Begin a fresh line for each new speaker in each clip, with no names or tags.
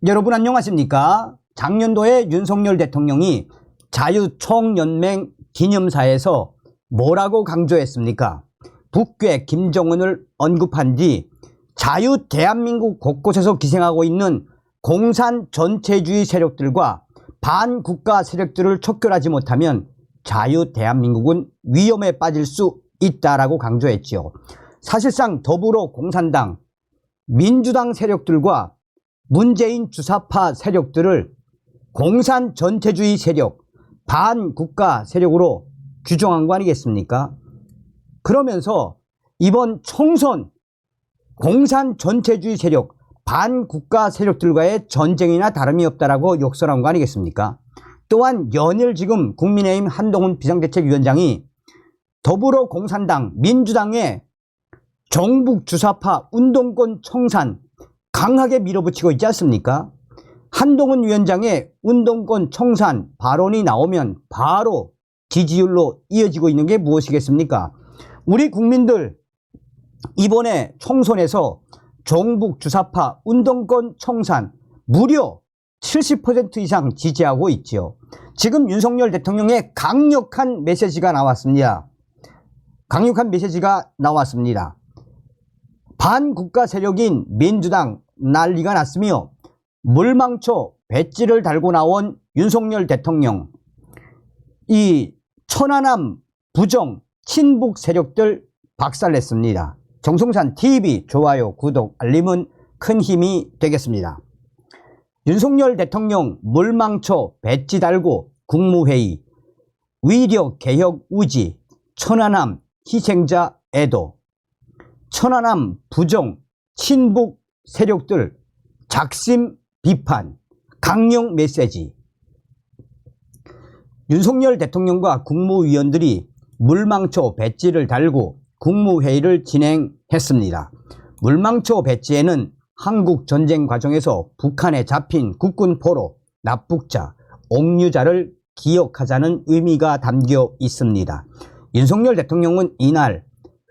여러분 안녕하십니까? 작년도에 윤석열 대통령이 자유총연맹 기념사에서 뭐라고 강조했습니까? 북괴 김정은을 언급한 뒤 자유 대한민국 곳곳에서 기생하고 있는 공산 전체주의 세력들과 반국가 세력들을 척결하지 못하면 자유 대한민국은 위험에 빠질 수 있다라고 강조했지요. 사실상 더불어 공산당, 민주당 세력들과 문재인 주사파 세력들을 공산 전체주의 세력, 반국가 세력으로 규정한 거 아니겠습니까? 그러면서 이번 총선 공산 전체주의 세력, 반국가 세력들과의 전쟁이나 다름이 없다라고 역설한 거 아니겠습니까? 또한 연일 지금 국민의힘 한동훈 비상대책위원장이 더불어 공산당, 민주당의 정북 주사파 운동권 청산 강하게 밀어붙이고 있지 않습니까? 한동훈 위원장의 운동권 청산 발언이 나오면 바로 지지율로 이어지고 있는 게 무엇이겠습니까? 우리 국민들 이번에 총선에서 정북 주사파 운동권 청산 무려 70% 이상 지지하고 있지요. 지금 윤석열 대통령의 강력한 메시지가 나왔습니다. 반국가 세력인 민주당 난리가 났으며 물망초 배지를 달고 나온 윤석열 대통령, 이 천안함 부정 친북 세력들 박살냈습니다. 정성산 TV 좋아요, 구독, 알림은 큰 힘이 되겠습니다. 윤석열 대통령 물망초 배지 달고 국무회의, 위력개혁 우지, 천안함 희생자 애도, 천안함 부정 친북 세력들 작심 비판, 강령 메시지. 윤석열 대통령과 국무위원들이 물망초 배지를 달고 국무회의를 진행했습니다. 물망초 배지에는 한국 전쟁 과정에서 북한에 잡힌 국군포로 납북자, 옥류자를 기억하자는 의미가 담겨 있습니다. 윤석열 대통령은 이날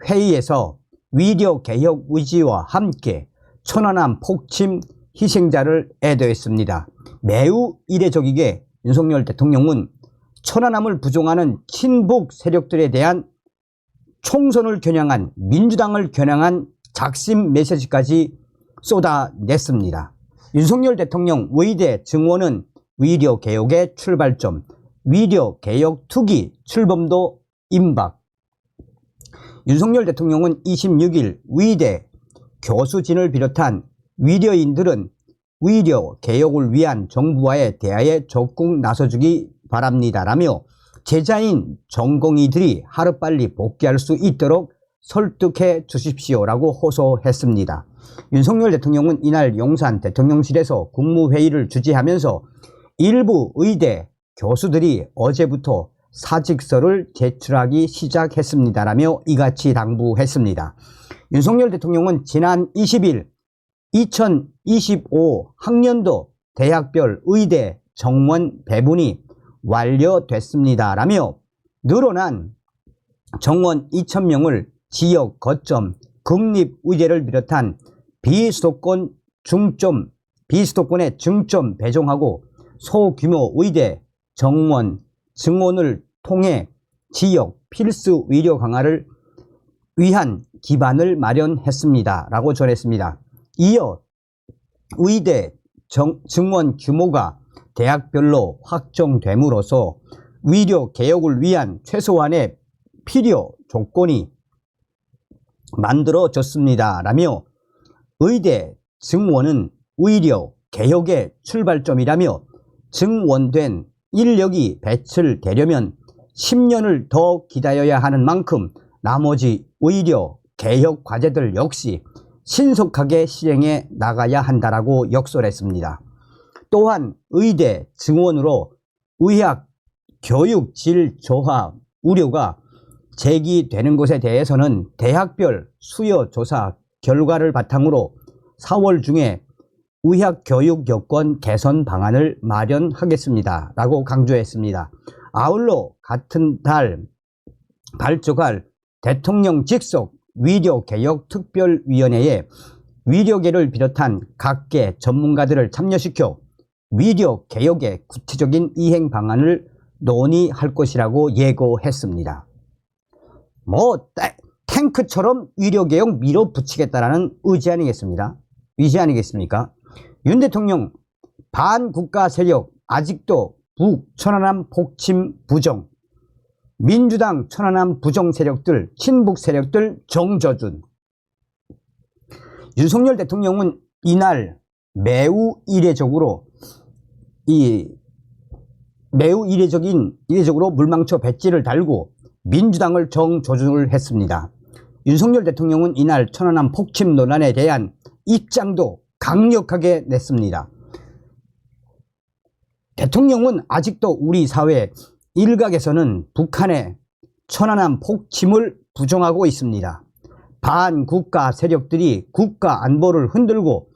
회의에서 위력개혁 의지와 함께 천안함 폭침 희생자를 애도했습니다. 매우 이례적이게 윤석열 대통령은 천안함을 부정하는 친북 세력들에 대한 총선을 겨냥한, 민주당을 겨냥한 작심 메시지까지 쏟아냈습니다. 윤석열 대통령 의대 증원은 위력개혁의 출발점, 위력개혁 투기 출범도 임박. 윤석열 대통령은 26일 의대 교수진을 비롯한 위려인들은 위력개혁을 위한 정부와의 대화에 적극 나서주기 바랍니다라며 제자인 전공의들이 하루빨리 복귀할 수 있도록 설득해 주십시오라고 호소했습니다. 윤석열 대통령은 이날 용산 대통령실에서 국무회의를 주재하면서 일부 의대 교수들이 어제부터 사직서를 제출하기 시작했습니다라며 이같이 당부했습니다. 윤석열 대통령은 지난 20일 2025 학년도 대학별 의대 정원 배분이 완료됐습니다라며 늘어난 정원 2,000명을 지역 거점 국립의대를 비롯한 비수도권에 중점 배정하고 소규모 의대 정원 증원을 통해 지역 필수 의료 강화를 위한 기반을 마련했습니다 라고 전했습니다. 이어 의대 증원 규모가 대학별로 확정됨으로써 의료 개혁을 위한 최소한의 필요 조건이 만들어졌습니다 라며 의대 증원은 의료 개혁의 출발점이라며 증원된 인력이 배출되려면 10년을 더 기다려야 하는 만큼 나머지 의료 개혁 과제들 역시 신속하게 실행해 나가야 한다라고 역설했습니다. 또한 의대 증원으로 의학 교육 질 저하 우려가 제기되는 것에 대해서는 대학별 수요 조사 결과를 바탕으로 4월 중에 의학 교육 여건 개선 방안을 마련하겠습니다 라고 강조했습니다. 아울러 같은 달 발족할 대통령 직속 위력개혁 특별위원회에 위료계를 비롯한 각계 전문가들을 참여시켜 위료 개혁의 구체적인 이행 방안을 논의할 것이라고 예고했습니다. 탱크처럼 위료개혁 밀어붙이겠다라는 의지 아니겠습니까? 윤 대통령 반국가 세력 아직도 북천안함 폭침 부정, 민주당 천안함 부정 세력들, 친북 세력들 정저준. 윤석열 대통령은 이날 매우 이례적으로 물망초 배지를 달고 민주당을 정조준을 했습니다. 윤석열 대통령은 이날 천안함 폭침 논란에 대한 입장도 강력하게 냈습니다. 대통령은 아직도 우리 사회 일각에서는 북한의 천안함 폭침을 부정하고 있습니다. 반국가 세력들이 국가 안보를 흔들고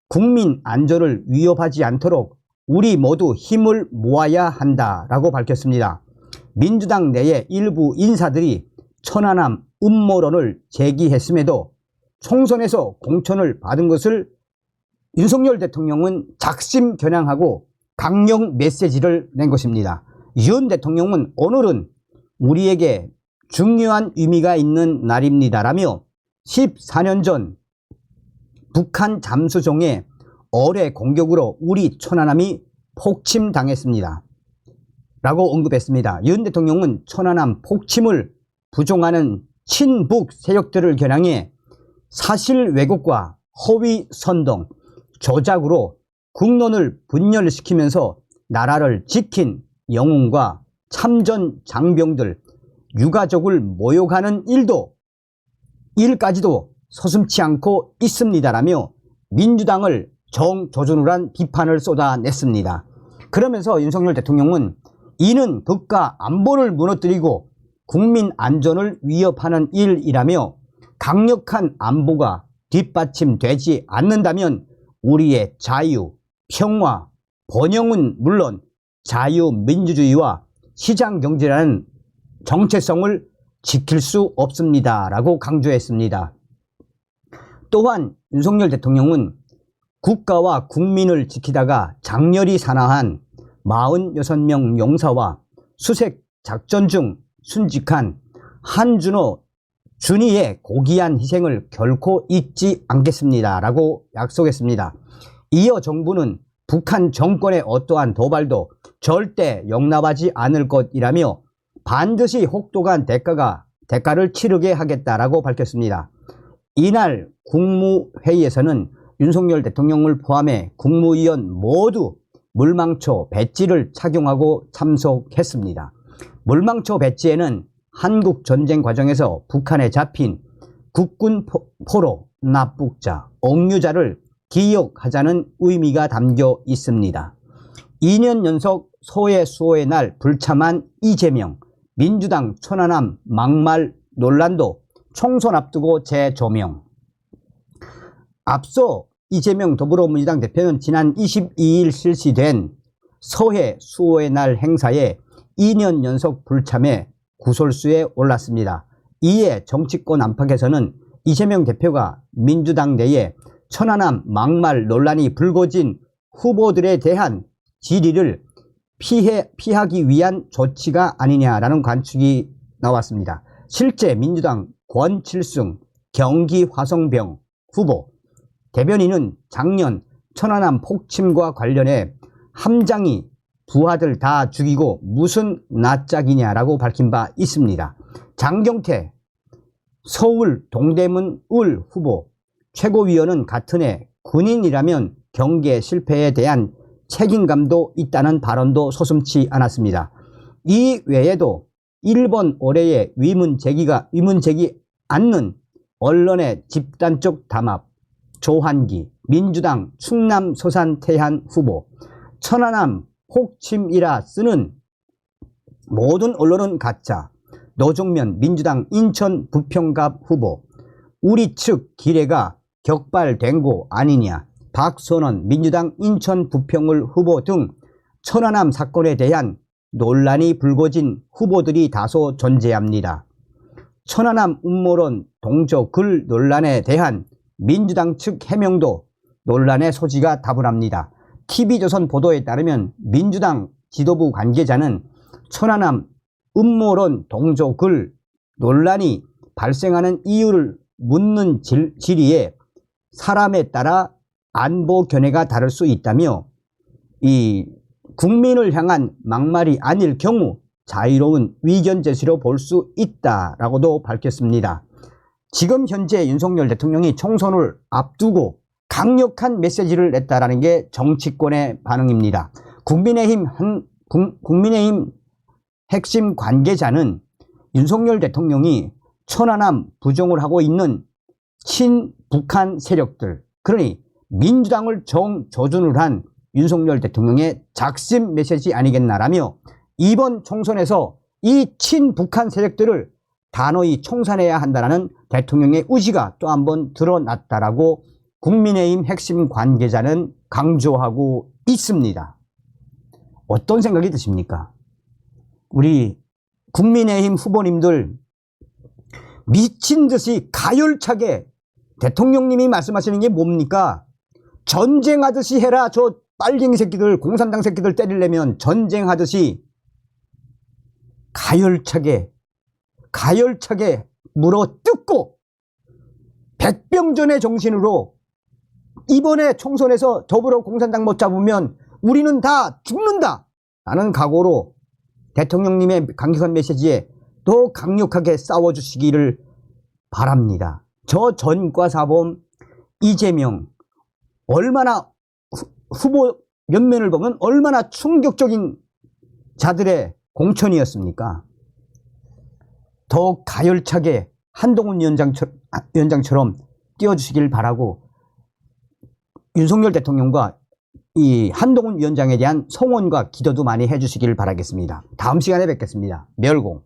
국민 안전을 위협하지 않도록 우리 모두 힘을 모아야 한다라고 밝혔습니다. 민주당 내의 일부 인사들이 천안함 음모론을 제기했음에도 총선에서 공천을 받은 것을 윤석열 대통령은 작심겨냥하고 강력 메시지를 낸 것입니다. 윤 대통령은 오늘은 우리에게 중요한 의미가 있는 날입니다라며 14년 전 북한 잠수정의 어뢰 공격으로 우리 천안함이 폭침당했습니다 라고 언급했습니다. 윤 대통령은 천안함 폭침을 부정하는 친북 세력들을 겨냥해 사실 왜곡과 허위 선동, 조작으로 국론을 분열시키면서 나라를 지킨 영웅과 참전 장병들, 유가족을 모욕하는 일까지도 서슴지 않고 있습니다라며 민주당을 정조준을 한 비판을 쏟아냈습니다. 그러면서 윤석열 대통령은 이는 국가 안보를 무너뜨리고 국민 안전을 위협하는 일이라며 강력한 안보가 뒷받침되지 않는다면 우리의 자유, 평화, 번영은 물론 자유민주주의와 시장경제라는 정체성을 지킬 수 없습니다 라고 강조했습니다. 또한 윤석열 대통령은 국가와 국민을 지키다가 장렬히 사망한 46명 용사와 수색 작전 중 순직한 한준호 준이의 고귀한 희생을 결코 잊지 않겠습니다 라고 약속했습니다. 이어 정부는 북한 정권의 어떠한 도발도 절대 용납하지 않을 것이라며 반드시 혹독한 대가를 치르게 하겠다라고 밝혔습니다. 이날 국무회의에서는 윤석열 대통령을 포함해 국무위원 모두 물망초 배지를 착용하고 참석했습니다. 물망초 배지에는 한국 전쟁 과정에서 북한에 잡힌 국군 포로, 납북자, 억류자를 기억하자는 의미가 담겨 있습니다. 2년 연속 소외 수호의 날 불참한 이재명, 민주당 천안함 막말 논란도 총선 앞두고 재조명. 앞서 이재명 더불어민주당 대표는 지난 22일 실시된 서해 수호의 날 행사에 2년 연속 불참해 구설수에 올랐습니다. 이에 정치권 안팎에서는 이재명 대표가 민주당 내에 천안함 막말 논란이 불거진 후보들에 대한 질의를 피하기 위한 조치가 아니냐라는 관측이 나왔습니다. 실제 민주당 권칠승 경기 화성병 후보 대변인은 작년 천안함 폭침과 관련해 함장이 부하들 다 죽이고 무슨 낯짝이냐라고 밝힌 바 있습니다. 장경태 서울 동대문 을 후보 최고위원은 같은 해 군인이라면 경계 실패에 대한 책임감도 있다는 발언도 서슴지 않았습니다. 이 외에도 일본 올해의 위문 제기 않는 언론의 집단적 담합, 조한기, 민주당 충남 서산 태안 후보, 천안함 폭침이라 쓰는 모든 언론은 가짜, 노정면 민주당 인천 부평갑 후보, 우리 측 기뢰가 격발된 거 아니냐, 박선원 민주당 인천 부평을 후보 등 천안함 사건에 대한 논란이 불거진 후보들이 다소 존재합니다. 천안함 음모론 동조 글 논란에 대한 민주당 측 해명도 논란의 소지가 다분합니다. TV조선 보도에 따르면 민주당 지도부 관계자는 천안함 음모론 동조 글 논란이 발생하는 이유를 묻는 질의에 사람에 따라 안보 견해가 다를 수 있다며 이 국민을 향한 막말이 아닐 경우 자유로운 의견 제시로 볼 수 있다라고도 밝혔습니다. 지금 현재 윤석열 대통령이 총선을 앞두고 강력한 메시지를 냈다라는 게 정치권의 반응입니다. 국민의힘 핵심 관계자는 윤석열 대통령이 천안함 부정을 하고 있는 친북한 세력들, 그러니 민주당을 정조준을 한 윤석열 대통령의 작심 메시지 아니겠나라며 이번 총선에서 이 친북한 세력들을 단호히 청산해야 한다는 대통령의 의지가 또 한 번 드러났다라고 국민의힘 핵심 관계자는 강조하고 있습니다. 어떤 생각이 드십니까? 우리 국민의힘 후보님들 미친 듯이 가열차게 대통령님이 말씀하시는 게 뭡니까? 전쟁하듯이 해라. 저 빨갱이 새끼들, 공산당 새끼들 때리려면 전쟁하듯이 가열차게 물어뜯고 백병전의 정신으로 이번에 총선에서 더불어공산당 못 잡으면 우리는 다 죽는다 라는 각오로 대통령님의 강력한 메시지에 더 강력하게 싸워주시기를 바랍니다. 저 전과사범 이재명 얼마나 후보 면면을 보면 얼마나 충격적인 자들의 공천이었습니까? 더 가열차게 한동훈 위원장처럼 뛰어주시길 바라고 윤석열 대통령과 이 한동훈 위원장에 대한 성원과 기도도 많이 해주시길 바라겠습니다. 다음 시간에 뵙겠습니다. 멸공.